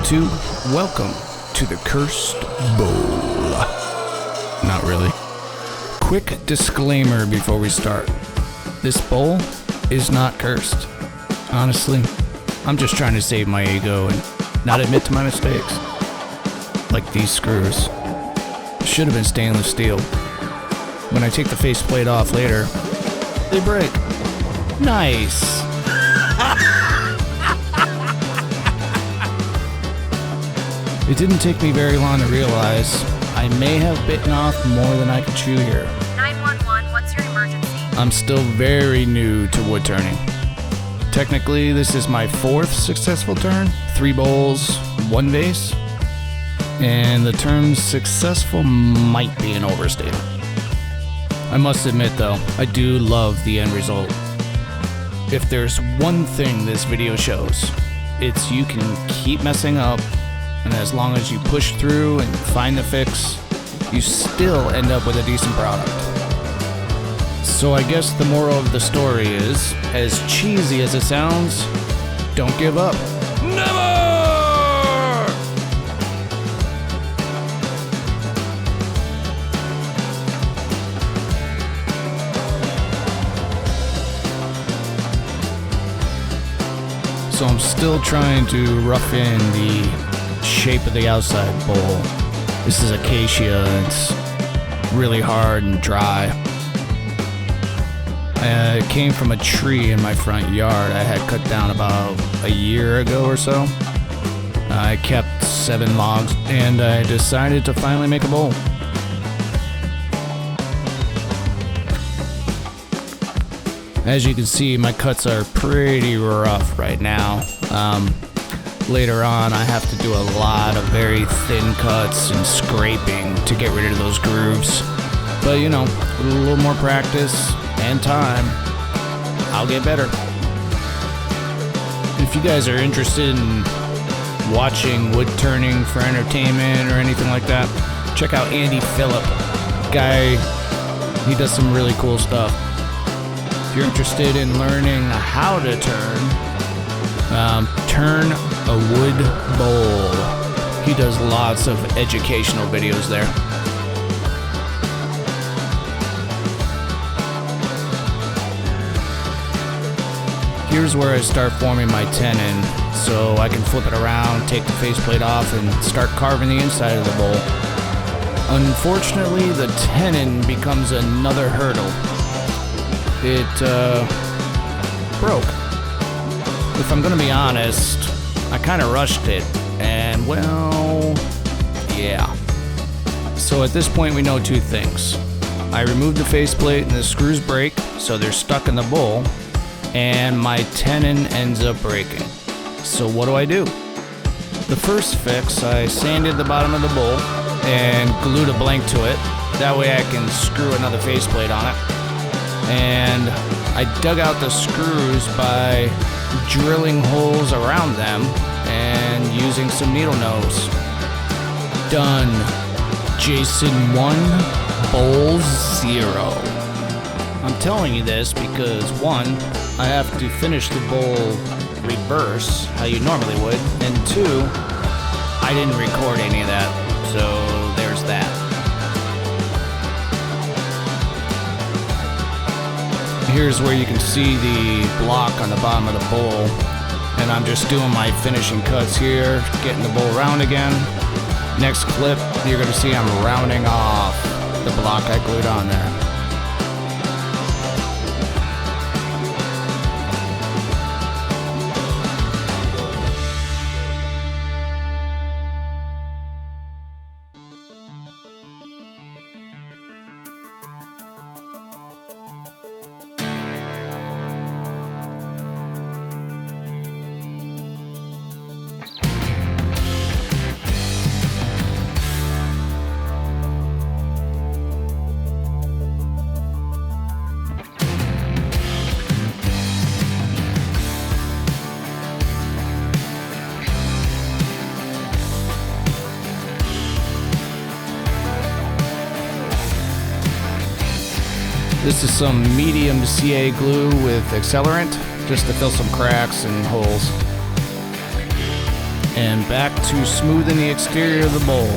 YouTube? Welcome to the Cursed Bowl. Not really. Quick disclaimer before we start. This bowl is not cursed. Honestly, I'm just trying to save my ego and not admit to my mistakes. Like these screws. Should have been stainless steel. When I take the faceplate off later, they break. Nice. It didn't take me very long to realize I may have bitten off more than I could chew here. 911, what's your emergency? I'm still very new to wood turning. Technically, this is my 4th successful turn. 3 bowls, 1 vase. And the term successful might be an overstatement. I must admit though, I do love the end result. If there's one thing this video shows, it's you can keep messing up, and as long as you push through and find the fix, you still end up with a decent product. So I guess the moral of the story is, as cheesy as it sounds, don't give up. Never! So I'm still trying to rough in the shape of the outside bowl. This is acacia, it's really hard and dry. It came from a tree in my front yard I had cut down about a year ago or so. I kept 7 logs and I decided to finally make a bowl. As you can see, my cuts are pretty rough right now. Later on, I have to do a lot of very thin cuts and scraping to get rid of those grooves. But you know, with a little more practice and time, I'll get better. If you guys are interested in watching wood turning for entertainment or anything like that, check out Andy Phillip. Guy, he does some really cool stuff. If you're interested in learning how to turn a wood bowl, he does lots of educational videos there. Here's where I start forming my tenon, so I can flip it around, take the faceplate off, and start carving the inside of the bowl. Unfortunately, the tenon becomes another hurdle. It broke. If I'm gonna be honest, I kind of rushed it, and well, yeah. So at this point we know 2 things. I removed the faceplate and the screws break, so they're stuck in the bowl, and my tenon ends up breaking. So what do? The first fix, I sanded the bottom of the bowl and glued a blank to it. That way I can screw another faceplate on it. And I dug out the screws by drilling holes around them and using some needle nose. Done. Jason 1, Bowl 0. I'm telling you this because 1, I have to finish the bowl reverse, how you normally would, and 2, I didn't record any of that, so there's that. Here's where you can see the block on the bottom of the bowl, and I'm just doing my finishing cuts here, getting the bowl round again. Next clip, you're going to see I'm rounding off the block I glued on there. This is some medium CA glue with accelerant, just to fill some cracks and holes. And back to smoothing the exterior of the bowl.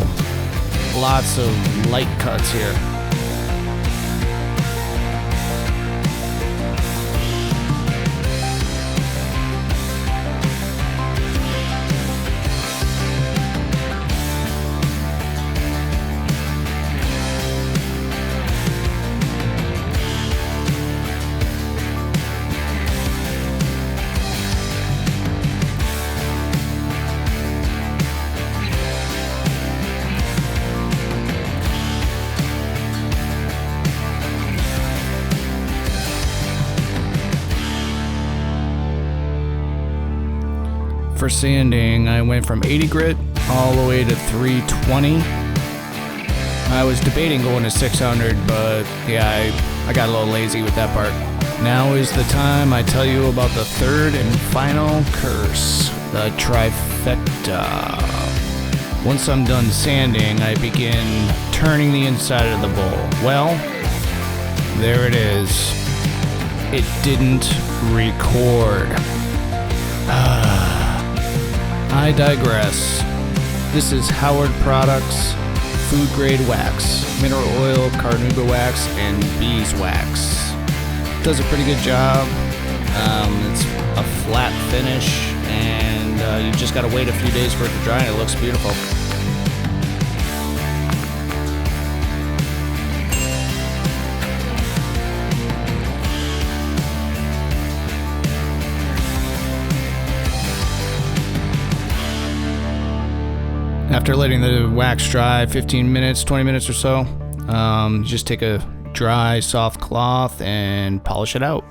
Lots of light cuts here. For sanding, I went from 80 grit all the way to 320. I was debating going to 600, but yeah, I got a little lazy with that part. Now is the time I tell you about the third and final curse, the trifecta. Once I'm done sanding, I begin turning the inside of the bowl. Well, there it is. It didn't record. I digress. This is Howard Products Food Grade Wax, Mineral Oil, Carnauba Wax, and Beeswax. Does a pretty good job. It's a flat finish, and you just gotta wait a few days for it to dry, and it looks beautiful. After letting the wax dry 15 minutes, 20 minutes or so, just take a dry, soft cloth and polish it out.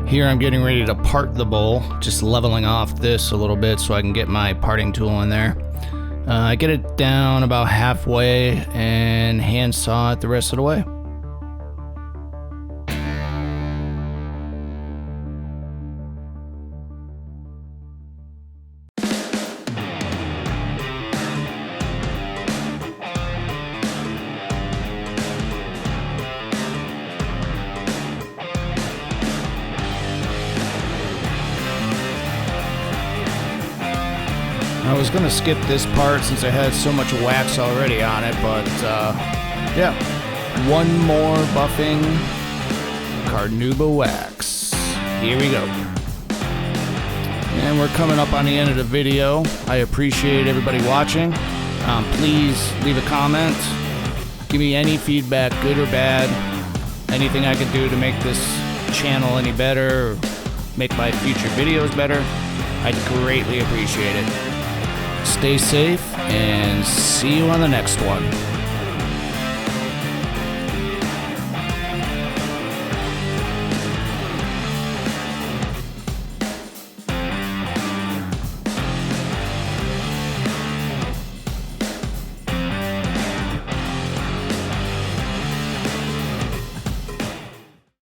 Here I'm getting ready to part the bowl, just leveling off this a little bit so I can get my parting tool in there. I get it down about halfway and hand saw it the rest of the way. I was going to skip this part since I had so much wax already on it, but yeah, one more buffing Carnauba wax. Here we go. And we're coming up on the end of the video. I appreciate everybody watching. Please leave a comment. Give me any feedback, good or bad. Anything I can do to make this channel any better, or make my future videos better, I'd greatly appreciate it. Stay safe and see you on the next one.